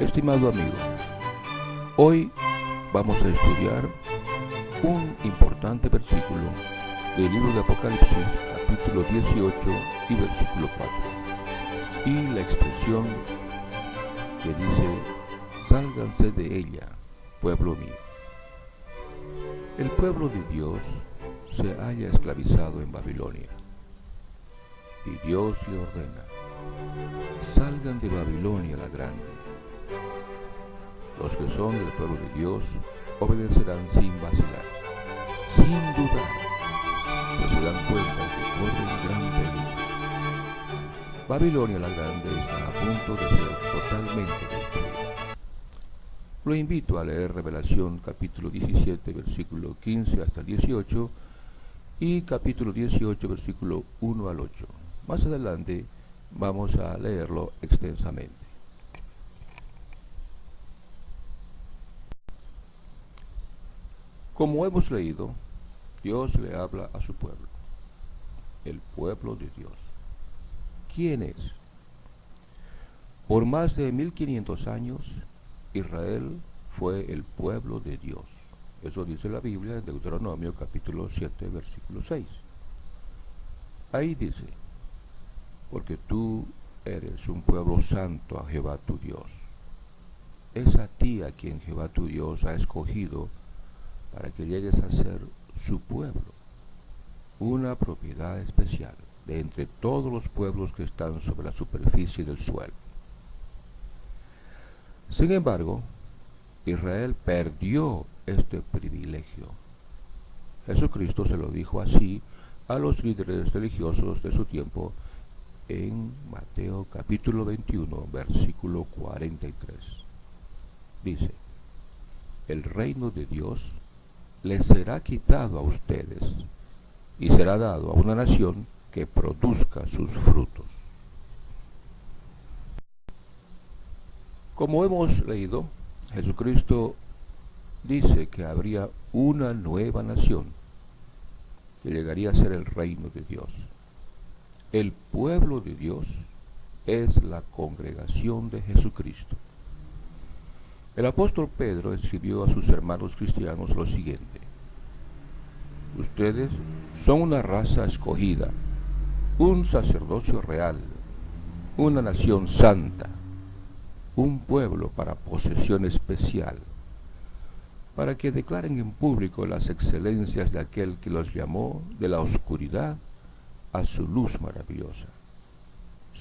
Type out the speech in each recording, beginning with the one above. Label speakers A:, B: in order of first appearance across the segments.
A: Estimado amigo, hoy vamos a estudiar un importante versículo del libro de Apocalipsis, capítulo 18 y versículo 4, y la expresión que dice: sálganse de ella, pueblo mío. El pueblo de Dios se halla esclavizado en Babilonia, y Dios le ordena: salgan de Babilonia la grande. Los que son del pueblo de Dios obedecerán sin vacilar, sin dudar, pues se dan cuenta que corren gran peligro. Babilonia la grande está a punto de ser totalmente destruida. Lo invito a leer Revelación capítulo 17, versículo 15 hasta el 18 y capítulo 18, versículo 1 al 8. Más adelante vamos a leerlo extensamente. Como hemos leído, Dios le habla a su pueblo, el pueblo de Dios. ¿Quién es? Por más de 1500 años, Israel fue el pueblo de Dios. Eso dice la Biblia en Deuteronomio capítulo 7, versículo 6. Ahí dice: porque tú eres un pueblo santo a Jehová tu Dios. Es a ti a quien Jehová tu Dios ha escogido para que llegues a ser su pueblo, una propiedad especial de entre todos los pueblos que están sobre la superficie del suelo. Sin embargo, Israel perdió este privilegio. Jesucristo se lo dijo así a los líderes religiosos de su tiempo en Mateo capítulo 21, versículo 43. Dice: el reino de Dios les será quitado a ustedes y será dado a una nación que produzca sus frutos. Como hemos leído, Jesucristo dice que habría una nueva nación que llegaría a ser el reino de Dios. El pueblo de Dios es la congregación de Jesucristo. El apóstol Pedro escribió a sus hermanos cristianos lo siguiente: ustedes son una raza escogida, un sacerdocio real, una nación santa, un pueblo para posesión especial, para que declaren en público las excelencias de aquel que los llamó de la oscuridad a su luz maravillosa.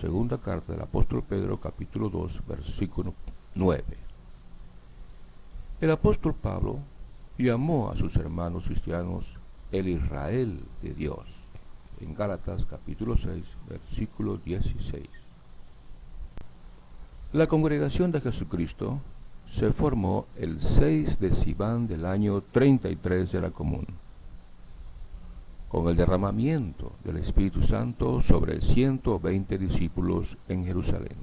A: Segunda carta del apóstol Pedro, capítulo 2, versículo 9. El apóstol Pablo llamó a sus hermanos cristianos el Israel de Dios, en Gálatas capítulo 6, versículo 16. La congregación de Jesucristo se formó el 6 de Sivan del año 33 de la Común, con el derramamiento del Espíritu Santo sobre 120 discípulos en Jerusalén.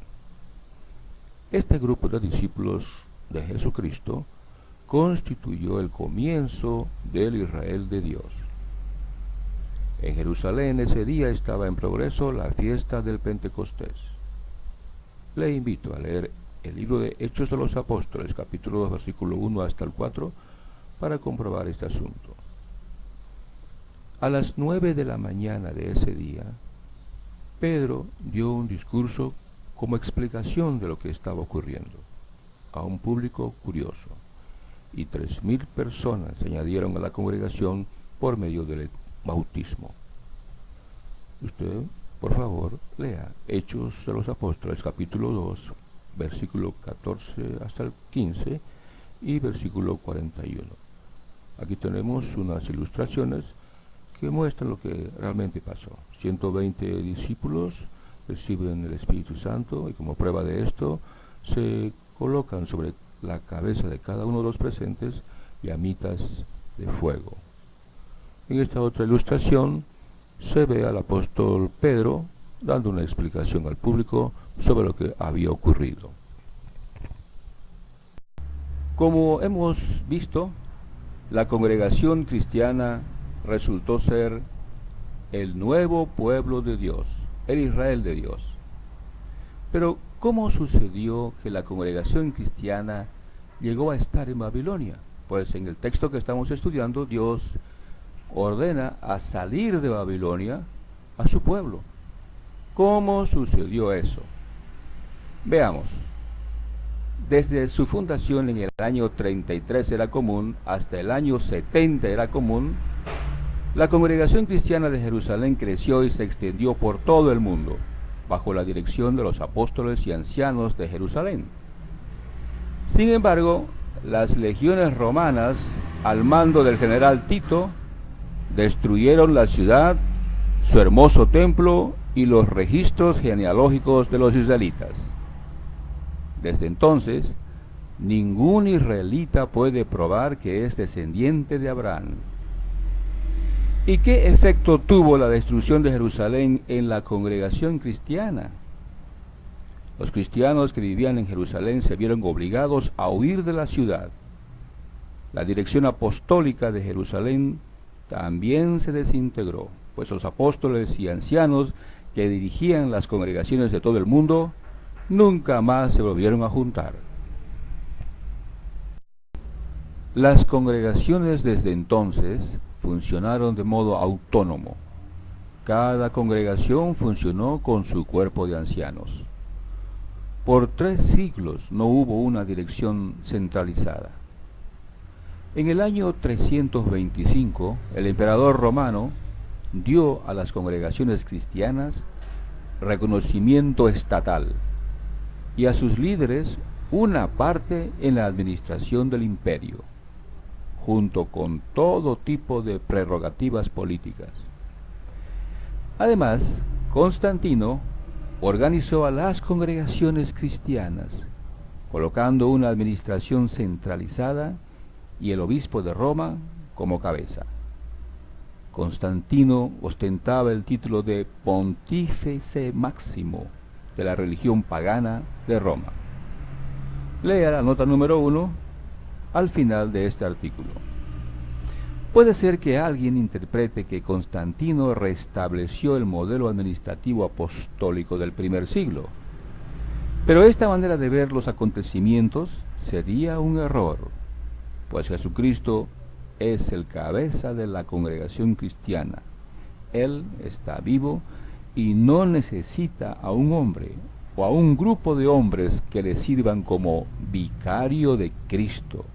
A: Este grupo de discípulos de Jesucristo constituyó el comienzo del Israel de Dios. En Jerusalén ese día estaba en progreso la fiesta del Pentecostés. Le invito a leer el libro de Hechos de los Apóstoles, capítulo 2, versículo 1 hasta el 4, para comprobar este asunto. A las 9 de la mañana de ese día, Pedro dio un discurso como explicación de lo que estaba ocurriendo a un público curioso, y 3000 personas se añadieron a la congregación por medio del bautismo. Usted, por favor, lea Hechos de los Apóstoles, capítulo 2, versículo 14 hasta el 15 y versículo 41. Aquí tenemos unas ilustraciones que muestran lo que realmente pasó. 120 discípulos reciben el Espíritu Santo y como prueba de esto se colocan sobre la cabeza de cada uno de los presentes llamitas de fuego. En esta otra ilustración se ve al apóstol Pedro dando una explicación al público sobre lo que había ocurrido. Como hemos visto, la congregación cristiana resultó ser el nuevo pueblo de Dios, el Israel de Dios. Pero, ¿Cómo sucedió que la congregación cristiana llegó a estar en Babilonia? Pues en el texto que estamos estudiando, Dios ordena a salir de Babilonia a su pueblo. ¿Cómo sucedió eso? Veamos. Desde su fundación en el año 33 era común hasta el año 70 era común, la congregación cristiana de Jerusalén creció y se extendió por todo el mundo, bajo la dirección de los apóstoles y ancianos de Jerusalén. Sin embargo, las legiones romanas, al mando del general Tito, destruyeron la ciudad, su hermoso templo y los registros genealógicos de los israelitas. Desde entonces, ningún israelita puede probar que es descendiente de Abraham. ¿Y qué efecto tuvo la destrucción de Jerusalén en la congregación cristiana? Los cristianos que vivían en Jerusalén se vieron obligados a huir de la ciudad. La dirección apostólica de Jerusalén también se desintegró, pues los apóstoles y ancianos que dirigían las congregaciones de todo el mundo nunca más se volvieron a juntar. Las congregaciones desde entonces funcionaron de modo autónomo. Cada congregación funcionó con su cuerpo de ancianos. Por 3 siglos no hubo una dirección centralizada. En el año 325, el emperador romano dio a las congregaciones cristianas reconocimiento estatal y a sus líderes una parte en la administración del imperio, junto con todo tipo de prerrogativas políticas. Además, Constantino organizó a las congregaciones cristianas, colocando una administración centralizada y el obispo de Roma como cabeza. Constantino ostentaba el título de Pontífice Máximo de la religión pagana de Roma. Lea la nota número 1 al final de este artículo. Puede ser que alguien interprete que Constantino restableció el modelo administrativo apostólico del primer siglo, pero esta manera de ver los acontecimientos sería un error, pues Jesucristo es el cabeza de la congregación cristiana. Él está vivo y no necesita a un hombre o a un grupo de hombres que le sirvan como vicario de Cristo,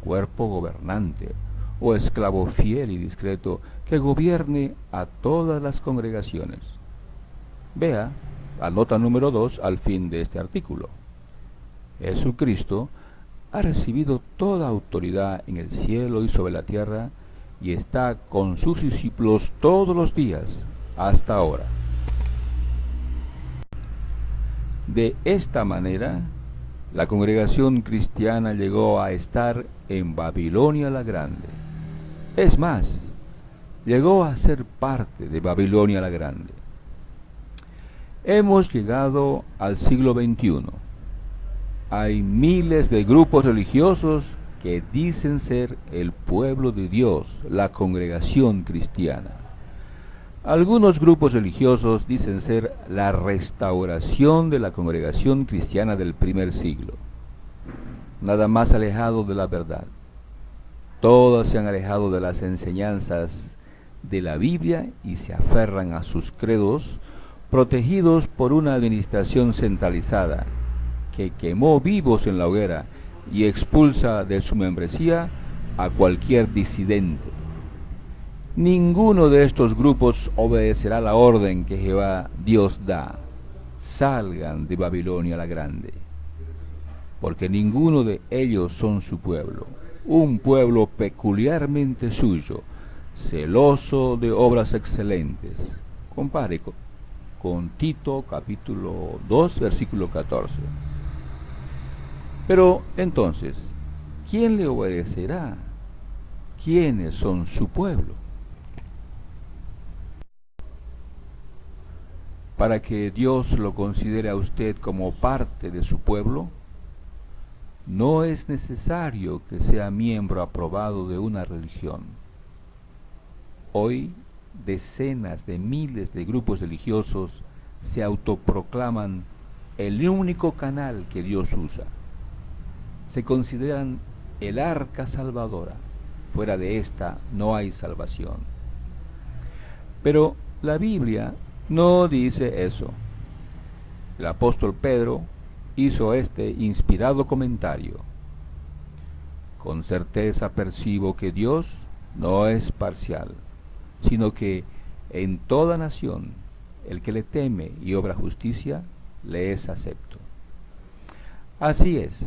A: cuerpo gobernante o esclavo fiel y discreto que gobierne a todas las congregaciones. Vea la nota número 2 al fin de este artículo. Jesucristo ha recibido toda autoridad en el cielo y sobre la tierra y está con sus discípulos todos los días hasta ahora. De esta manera, la congregación cristiana llegó a estar en Babilonia la Grande. Es más, llegó a ser parte de Babilonia la Grande. Hemos llegado al siglo XXI. Hay miles de grupos religiosos que dicen ser el pueblo de Dios, la congregación cristiana. Algunos grupos religiosos dicen ser la restauración de la congregación cristiana del primer siglo. Nada más alejado de la verdad. Todos se han alejado de las enseñanzas de la Biblia y se aferran a sus credos, protegidos por una administración centralizada que quemó vivos en la hoguera y expulsa de su membresía a cualquier disidente. Ninguno de estos grupos obedecerá la orden que Jehová Dios da: salgan de Babilonia la Grande, porque ninguno de ellos son su pueblo, un pueblo peculiarmente suyo, celoso de obras excelentes. Compare con Tito capítulo 2 versículo 14. Pero entonces, ¿quién le obedecerá? ¿Quiénes son su pueblo? Para que Dios lo considere a usted como parte de su pueblo, no es necesario que sea miembro aprobado de una religión. Hoy, decenas de miles de grupos religiosos se autoproclaman el único canal que Dios usa. Se consideran el arca salvadora. Fuera de esta no hay salvación. Pero la Biblia no dice eso. El apóstol Pedro hizo este inspirado comentario: con certeza percibo que Dios no es parcial, sino que en toda nación el que le teme y obra justicia le es acepto. Así es,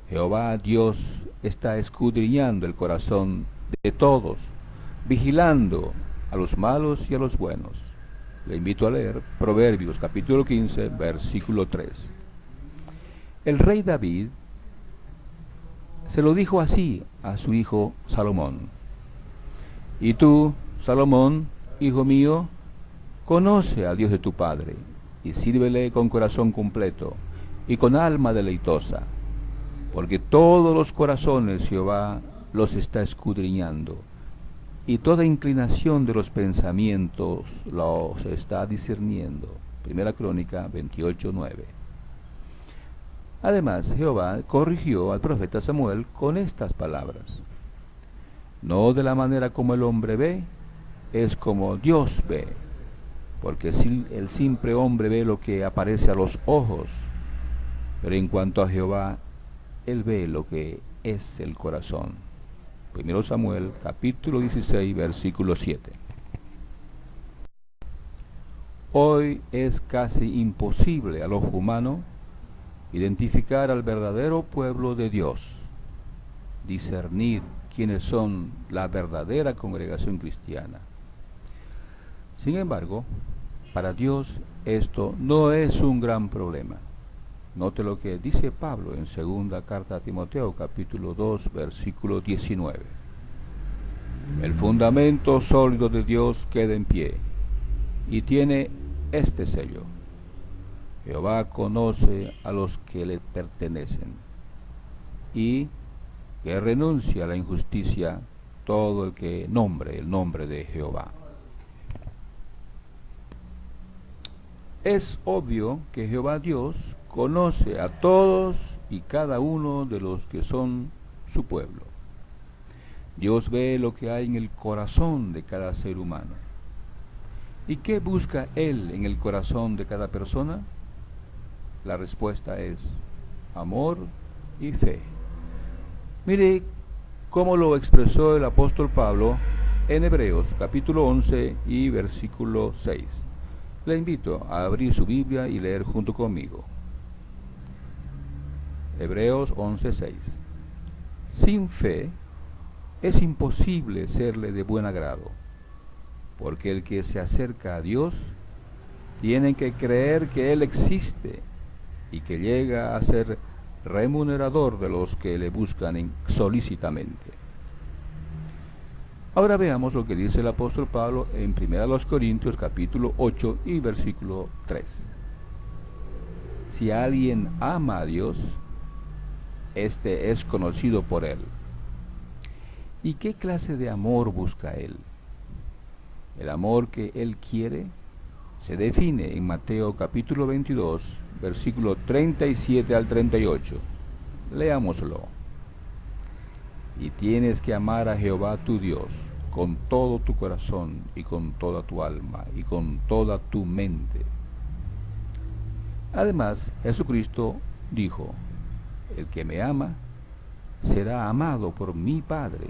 A: Jehová Dios está escudriñando el corazón de todos, vigilando a los malos y a los buenos. Le invito a leer Proverbios capítulo 15, versículo 3. El rey David se lo dijo así a su hijo Salomón: y tú, Salomón, hijo mío, conoce al Dios de tu padre, y sírvele con corazón completo, y con alma deleitosa, porque todos los corazones Jehová los está escudriñando, y toda inclinación de los pensamientos los está discerniendo. Primera Crónica 28:9. Además, Jehová corrigió al profeta Samuel con estas palabras: no de la manera como el hombre ve, es como Dios ve, porque el simple hombre ve lo que aparece a los ojos, pero en cuanto a Jehová, él ve lo que es el corazón. Primero Samuel capítulo 16, versículo 7. Hoy es casi imposible al ojo humano identificar al verdadero pueblo de Dios, discernir quiénes son la verdadera congregación cristiana. Sin embargo, para Dios esto no es un gran problema. Note lo que dice Pablo en segunda carta a Timoteo, capítulo 2, versículo 19. El fundamento sólido de Dios queda en pie, y tiene este sello: Jehová conoce a los que le pertenecen, y que renuncia a la injusticia todo el que nombre el nombre de Jehová. Es obvio que Jehová Dios conoce a todos y cada uno de los que son su pueblo. Dios ve lo que hay en el corazón de cada ser humano. ¿Y qué busca Él en el corazón de cada persona? La respuesta es amor y fe. Mire cómo lo expresó el apóstol Pablo en Hebreos capítulo 11 y versículo 6. Le invito a abrir su Biblia y leer junto conmigo. Hebreos 11:6. Sin fe es imposible serle de buen agrado, porque el que se acerca a Dios tiene que creer que Él existe y que llega a ser remunerador de los que le buscan solícitamente. Ahora veamos lo que dice el apóstol Pablo en 1 Corintios capítulo 8 y versículo 3. Si alguien ama a Dios, este es conocido por Él. ¿Y qué clase de amor busca Él? El amor que Él quiere se define en Mateo capítulo 22, versículo 37 al 38. Leámoslo. Y tienes que amar a Jehová tu Dios con todo tu corazón y con toda tu alma y con toda tu mente. Además, Jesucristo dijo: el que me ama será amado por mi Padre,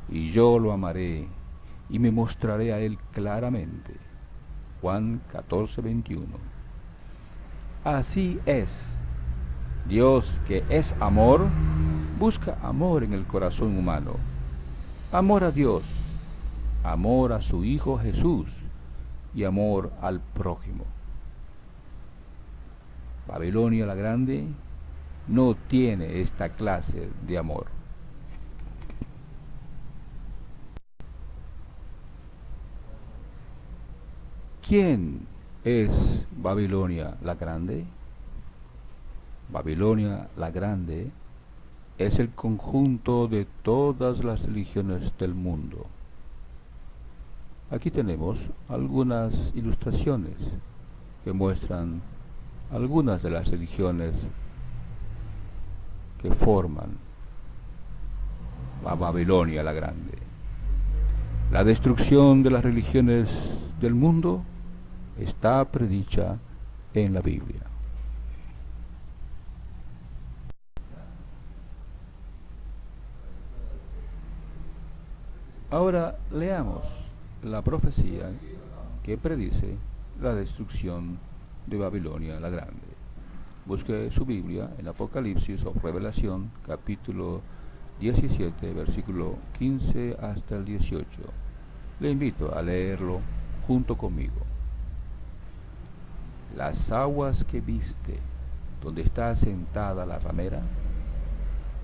A: y yo lo amaré y me mostraré a él claramente. Juan 14:21. Así es, Dios, que es amor, busca amor en el corazón humano. Amor a Dios, amor a su Hijo Jesús y amor al prójimo. Babilonia la Grande no tiene esta clase de amor. ¿Quién es Babilonia la Grande? Babilonia la Grande es el conjunto de todas las religiones del mundo. Aquí tenemos algunas ilustraciones que muestran algunas de las religiones que forman a Babilonia la Grande. La destrucción de las religiones del mundo está predicha en la Biblia. Ahora leamos la profecía que predice la destrucción de Babilonia la Grande. Busque su Biblia en Apocalipsis o Revelación, capítulo 17, versículo 15 hasta el 18. Le invito a leerlo junto conmigo. Las aguas que viste, donde está sentada la ramera,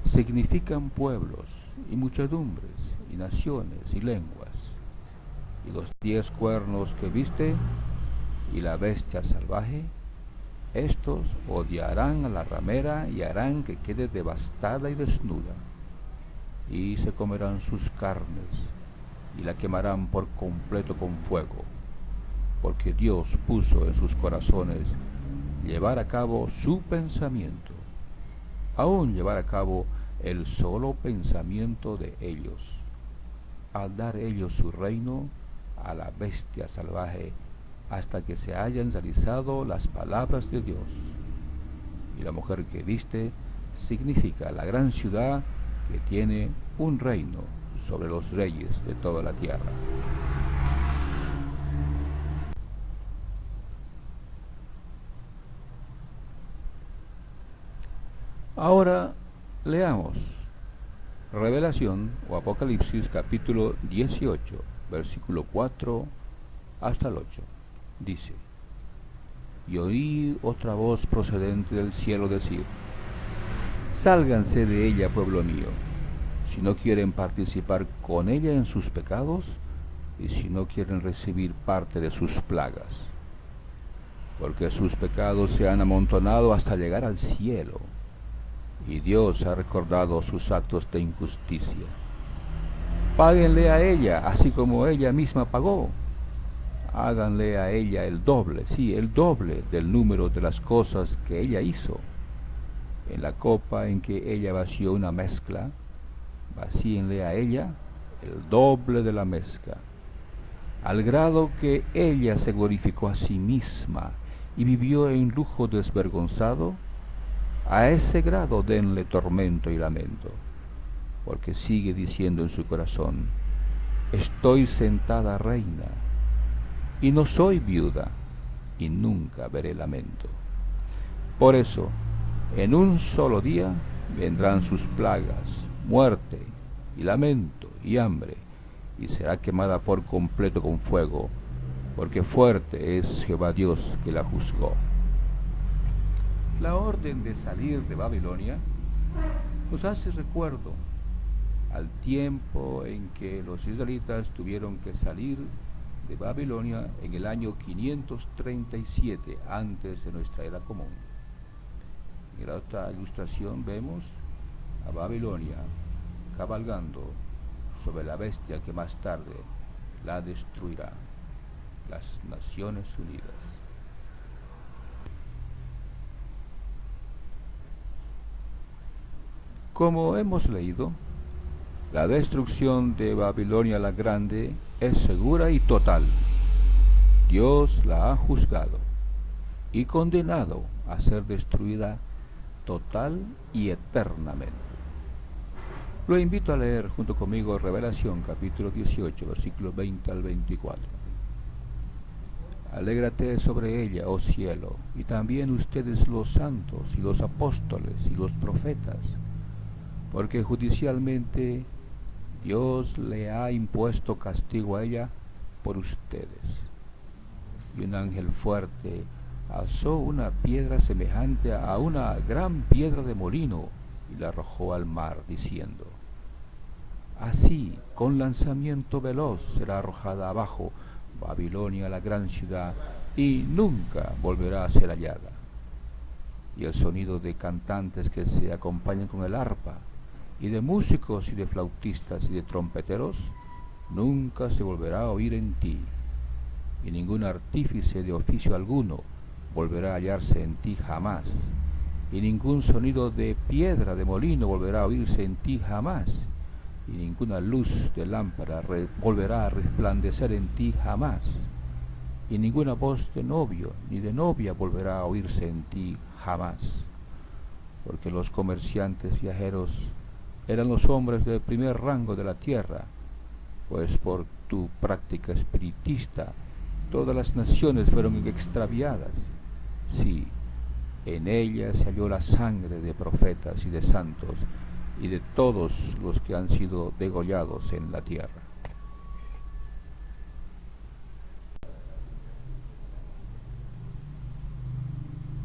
A: significan pueblos y muchedumbres y naciones y lenguas. Y los 10 cuernos que viste y la bestia salvaje, estos odiarán a la ramera y harán que quede devastada y desnuda, y se comerán sus carnes y la quemarán por completo con fuego, porque Dios puso en sus corazones llevar a cabo su pensamiento, aún llevar a cabo el solo pensamiento de ellos, al dar ellos su reino a la bestia salvaje, hasta que se hayan realizado las palabras de Dios. Y la mujer que viste significa la gran ciudad que tiene un reino sobre los reyes de toda la tierra. Ahora leamos Revelación o Apocalipsis capítulo 18, versículo 4 hasta el 8. Dice: y oí otra voz procedente del cielo decir: sálganse de ella, pueblo mío, si no quieren participar con ella en sus pecados y si no quieren recibir parte de sus plagas, porque sus pecados se han amontonado hasta llegar al cielo, y Dios ha recordado sus actos de injusticia. Páguenle a ella, así como ella misma pagó. Háganle a ella el doble, sí, el doble del número de las cosas que ella hizo. En la copa en que ella vació una mezcla, vacíenle a ella el doble de la mezcla. Al grado que ella se glorificó a sí misma y vivió en lujo desvergonzado, a ese grado denle tormento y lamento, porque sigue diciendo en su corazón: estoy sentada reina, y no soy viuda, y nunca veré lamento. Por eso, en un solo día vendrán sus plagas, muerte, y lamento, y hambre, y será quemada por completo con fuego, porque fuerte es Jehová Dios que la juzgó. La orden de salir de Babilonia nos hace recuerdo al tiempo en que los israelitas tuvieron que salir de Babilonia en el año 537 antes de nuestra era común. En la otra ilustración vemos a Babilonia cabalgando sobre la bestia que más tarde la destruirá, las Naciones Unidas. Como hemos leído, la destrucción de Babilonia la Grande es segura y total. Dios la ha juzgado y condenado a ser destruida total y eternamente. Lo invito a leer junto conmigo Revelación capítulo 18, versículos 20 al 24. Alégrate sobre ella, oh cielo, y también ustedes los santos y los apóstoles y los profetas, porque judicialmente Dios le ha impuesto castigo a ella por ustedes. Y un ángel fuerte alzó una piedra semejante a una gran piedra de molino y la arrojó al mar, diciendo: así, con lanzamiento veloz será arrojada abajo Babilonia, la gran ciudad, y nunca volverá a ser hallada. Y el sonido de cantantes que se acompañan con el arpa, y de músicos y de flautistas y de trompeteros, nunca se volverá a oír en ti, y ningún artífice de oficio alguno volverá a hallarse en ti jamás, y ningún sonido de piedra de molino volverá a oírse en ti jamás, y ninguna luz de lámpara volverá a resplandecer en ti jamás, y ninguna voz de novio ni de novia volverá a oírse en ti jamás, porque los comerciantes viajeros eran los hombres del primer rango de la tierra, pues por tu práctica espiritista todas las naciones fueron extraviadas. Sí, en ella se halló la sangre de profetas y de santos y de todos los que han sido degollados en la tierra.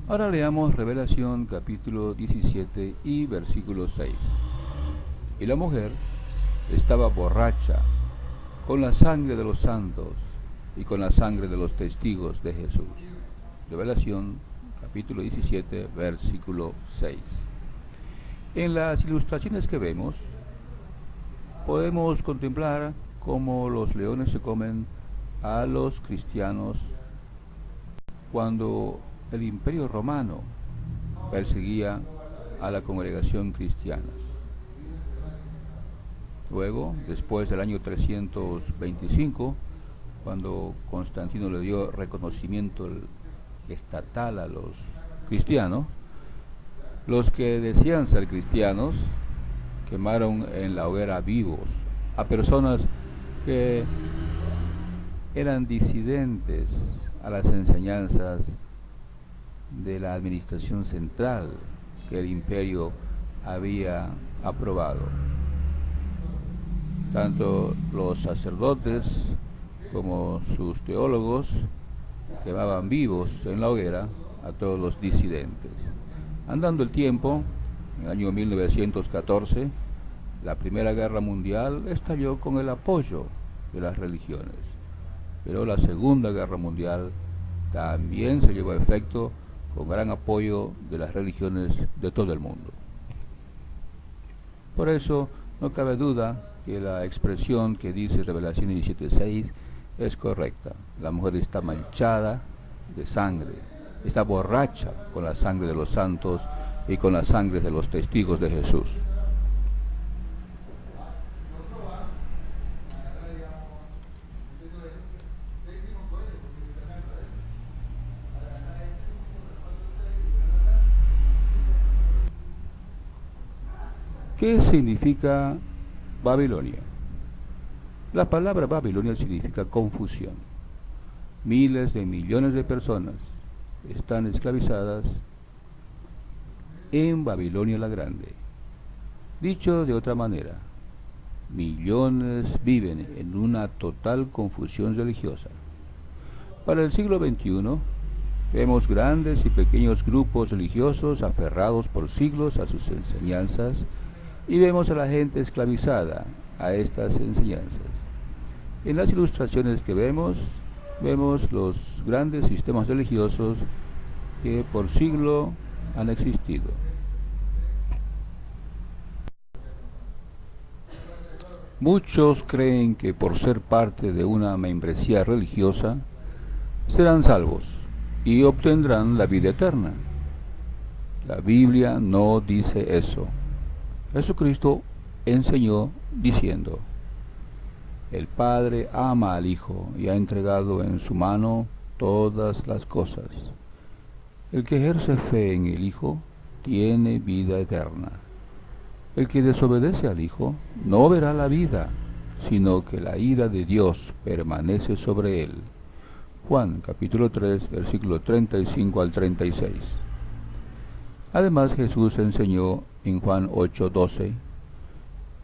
A: Ahora leamos Revelación capítulo 17 y versículo 6. Y la mujer estaba borracha con la sangre de los santos y con la sangre de los testigos de Jesús. Revelación capítulo 17, versículo 6. En las ilustraciones que vemos, podemos contemplar cómo los leones se comen a los cristianos cuando el Imperio Romano perseguía a la congregación cristiana. Luego, después del año 325, cuando Constantino le dio reconocimiento estatal a los cristianos, los que decían ser cristianos quemaron en la hoguera vivos a personas que eran disidentes a las enseñanzas de la administración central que el imperio había aprobado. Tanto los sacerdotes como sus teólogos quemaban vivos en la hoguera a todos los disidentes. Andando el tiempo, en el año 1914, la Primera Guerra Mundial estalló con el apoyo de las religiones, pero la Segunda Guerra Mundial también se llevó a efecto con gran apoyo de las religiones de todo el mundo. Por eso no cabe duda que la expresión que dice Revelación 17:6 es correcta. La mujer está manchada de sangre, está borracha con la sangre de los santos y con la sangre de los testigos de Jesús. ¿Qué significa Babilonia? La palabra Babilonia significa confusión. Miles de millones de personas están esclavizadas en Babilonia la Grande. Dicho de otra manera, millones viven en una total confusión religiosa. Para el siglo XXI, vemos grandes y pequeños grupos religiosos aferrados por siglos a sus enseñanzas, y vemos a la gente esclavizada a estas enseñanzas. En las ilustraciones que vemos los grandes sistemas religiosos que por siglo han existido. Muchos creen que por ser parte de una membresía religiosa serán salvos y obtendrán la vida eterna. La Biblia no dice eso. Jesucristo enseñó diciendo: el Padre ama al Hijo y ha entregado en su mano todas las cosas. El que ejerce fe en el Hijo tiene vida eterna. El que desobedece al Hijo no verá la vida, sino que la ira de Dios permanece sobre él. Juan capítulo 3, versículo 35 al 36. Además, Jesús enseñó en Juan 8:12: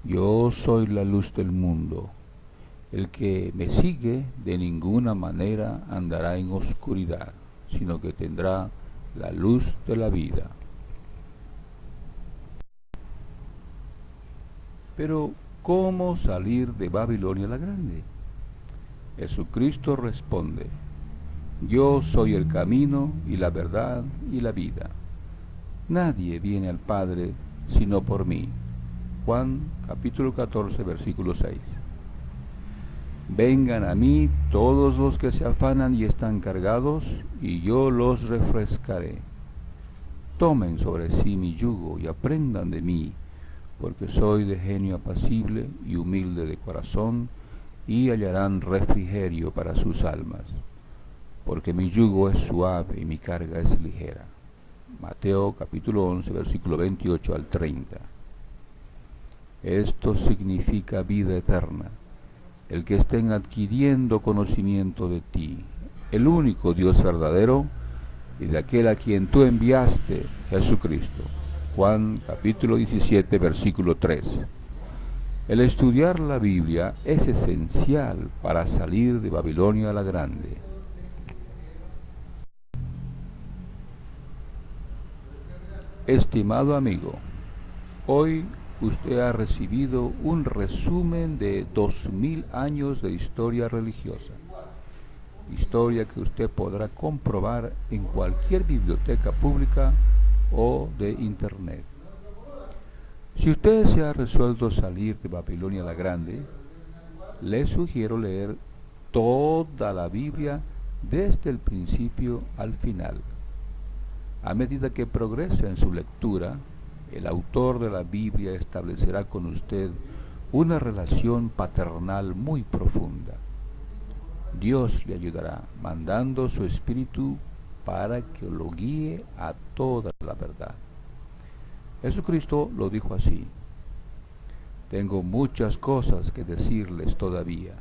A: yo soy la luz del mundo. El que me sigue de ninguna manera andará en oscuridad, sino que tendrá la luz de la vida. Pero, ¿cómo salir de Babilonia la Grande? Jesucristo responde: yo soy el camino y la verdad y la vida. Nadie viene al Padre sino por mí. Juan capítulo 14, versículo 6. Vengan a mí todos los que se afanan y están cargados, y yo los refrescaré. Tomen sobre sí mi yugo y aprendan de mí, porque soy de genio apacible y humilde de corazón, y hallarán refrigerio para sus almas, porque mi yugo es suave y mi carga es ligera. Mateo capítulo 11, versículo 28 al 30. Esto significa vida eterna, el que estén adquiriendo conocimiento de ti, el único Dios verdadero, y de aquel a quien tú enviaste, Jesucristo. Juan capítulo 17, versículo 3. El estudiar la Biblia es esencial para salir de Babilonia la Grande. Estimado amigo, hoy usted ha recibido un resumen de 2000 años de historia religiosa. Historia que usted podrá comprobar en cualquier biblioteca pública o de internet. Si usted se ha resuelto salir de Babilonia la Grande, le sugiero leer toda la Biblia desde el principio al final. A medida que progrese en su lectura, el autor de la Biblia establecerá con usted una relación paternal muy profunda. Dios le ayudará, mandando su Espíritu para que lo guíe a toda la verdad. Jesucristo lo dijo así: tengo muchas cosas que decirles todavía,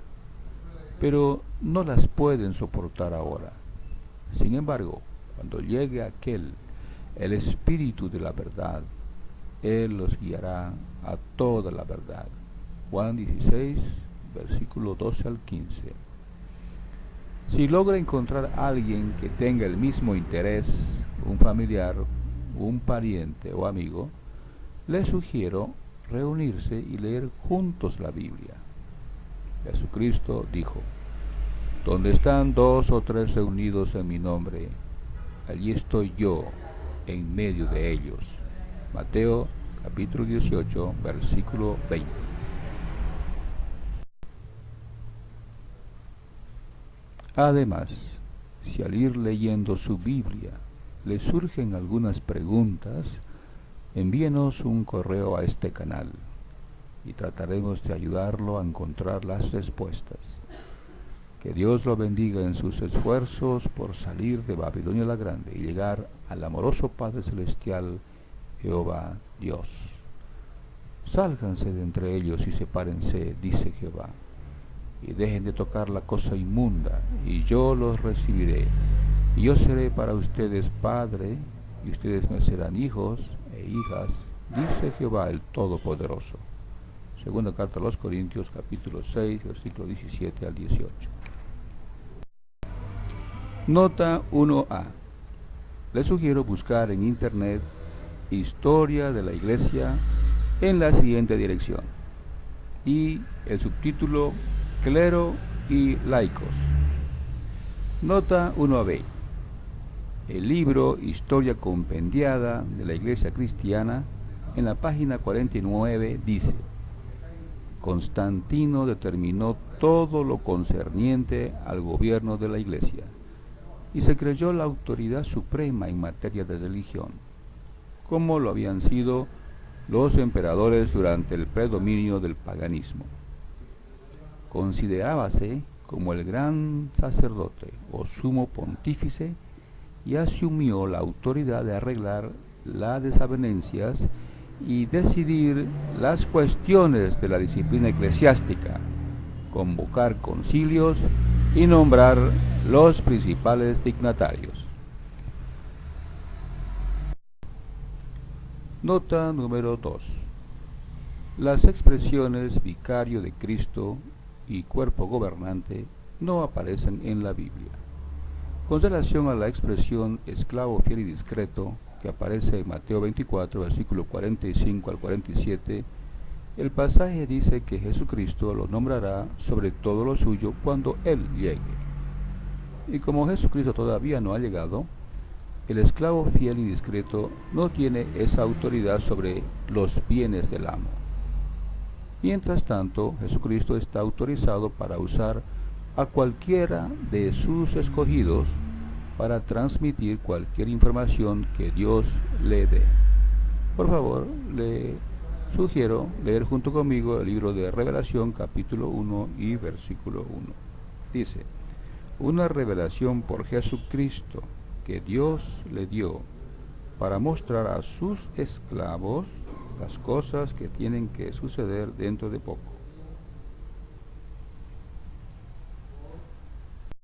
A: pero no las pueden soportar ahora. Sin embargo, cuando llegue aquel, el Espíritu de la verdad, Él los guiará a toda la verdad. Juan 16, versículo 12 al 15. Si logra encontrar a alguien que tenga el mismo interés, un familiar, un pariente o amigo, le sugiero reunirse y leer juntos la Biblia. Jesucristo dijo: donde están 2 o 3 reunidos en mi nombre, allí estoy yo en medio de ellos. Mateo capítulo 18, versículo 20. Además, si al ir leyendo su Biblia le surgen algunas preguntas, envíenos un correo a este canal y trataremos de ayudarlo a encontrar las respuestas. Que Dios lo bendiga en sus esfuerzos por salir de Babilonia la Grande y llegar al amoroso Padre Celestial, Jehová Dios. Sálganse de entre ellos y sepárense, dice Jehová, y dejen de tocar la cosa inmunda, y yo los recibiré. Y yo seré para ustedes Padre, y ustedes me serán hijos e hijas, dice Jehová el Todopoderoso. Segunda carta a los Corintios, capítulo 6, versículo 17 al 18. Nota 1A. Les sugiero buscar en internet Historia de la Iglesia en la siguiente dirección, y el subtítulo Clero y laicos. Nota 1B. El libro Historia compendiada de la Iglesia Cristiana, en la página 49, dice: Constantino determinó todo lo concerniente al gobierno de la Iglesia, y se creyó la autoridad suprema en materia de religión, como lo habían sido los emperadores durante el predominio del paganismo. Considerábase como el gran sacerdote o sumo pontífice y asumió la autoridad de arreglar las desavenencias y decidir las cuestiones de la disciplina eclesiástica, convocar concilios y nombrar los principales dignatarios. Nota número 2. Las expresiones vicario de Cristo y cuerpo gobernante no aparecen en la Biblia. Con relación a la expresión esclavo fiel y discreto, que aparece en Mateo 24, versículo 45 al 47, el pasaje dice que Jesucristo lo nombrará sobre todo lo suyo cuando Él llegue. Y como Jesucristo todavía no ha llegado, el esclavo fiel y discreto no tiene esa autoridad sobre los bienes del amo. Mientras tanto, Jesucristo está autorizado para usar a cualquiera de sus escogidos para transmitir cualquier información que Dios le dé. Por favor, le sugiero leer junto conmigo el libro de Revelación, capítulo 1 y versículo 1. Dice: una revelación por Jesucristo que Dios le dio para mostrar a sus esclavos las cosas que tienen que suceder dentro de poco.